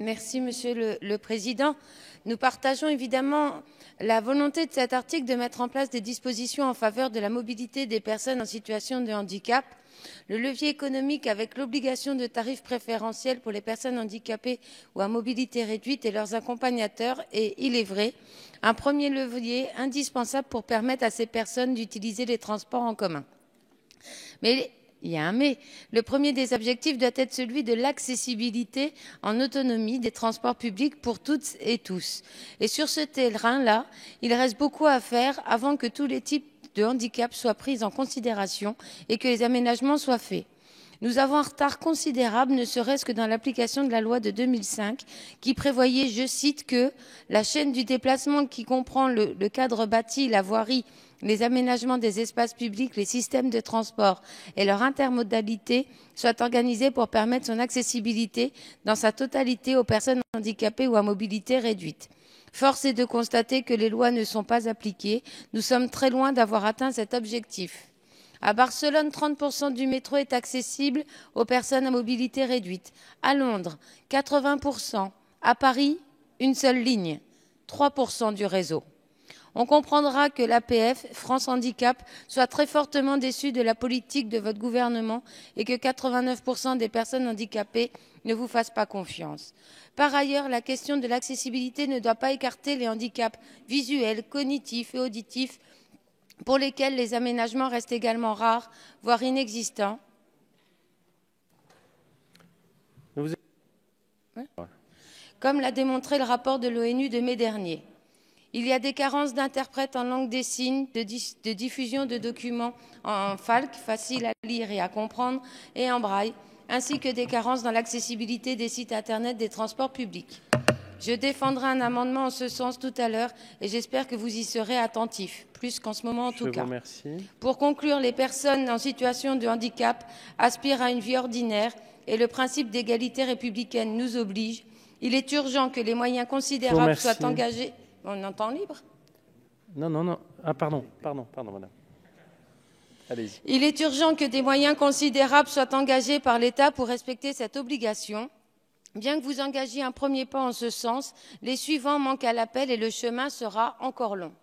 Merci, Monsieur le Président. Nous partageons évidemment la volonté de cet article de mettre en place des dispositions en faveur de la mobilité des personnes en situation de handicap. Le levier économique avec l'obligation de tarifs préférentiels pour les personnes handicapées ou à mobilité réduite et leurs accompagnateurs est, il est vrai, un premier levier indispensable pour permettre à ces personnes d'utiliser les transports en commun. Mais il y a un mais. Le premier des objectifs doit être celui de l'accessibilité en autonomie des transports publics pour toutes et tous. Et sur ce terrain-là, il reste beaucoup à faire avant que tous les types de handicap soient pris en considération et que les aménagements soient faits. Nous avons un retard considérable, ne serait-ce que dans l'application de la loi de 2005, qui prévoyait, je cite, que la chaîne du déplacement qui comprend le cadre bâti, la voirie, les aménagements des espaces publics, les systèmes de transport et leur intermodalité soit organisée pour permettre son accessibilité dans sa totalité aux personnes handicapées ou à mobilité réduite. Force est de constater que les lois ne sont pas appliquées. Nous sommes très loin d'avoir atteint cet objectif. À Barcelone, 30% du métro est accessible aux personnes à mobilité réduite. À Londres, 80%. À Paris, une seule ligne, 3% du réseau. On comprendra que l'APF, France Handicap, soit très fortement déçue de la politique de votre gouvernement et que 89% des personnes handicapées ne vous fassent pas confiance. Par ailleurs, la question de l'accessibilité ne doit pas écarter les handicaps visuels, cognitifs et auditifs pour lesquels les aménagements restent également rares, voire inexistants. Comme l'a démontré le rapport de l'ONU de mai dernier. Il y a des carences d'interprètes en langue des signes, de diffusion de documents en FALC, facile à lire et à comprendre, et en braille, ainsi que des carences dans l'accessibilité des sites Internet des transports publics. Je défendrai un amendement en ce sens tout à l'heure et j'espère que vous y serez attentifs, plus qu'en ce moment en tout cas. Je vous remercie. Pour conclure, les personnes en situation de handicap aspirent à une vie ordinaire et le principe d'égalité républicaine nous oblige. Il est urgent que les moyens considérables soient engagés. On entend libre ? Non. Ah, pardon, madame. Allez-y. Il est urgent que des moyens considérables soient engagés par l'État pour respecter cette obligation. Bien que vous engagiez un premier pas en ce sens, les suivants manquent à l'appel et le chemin sera encore long.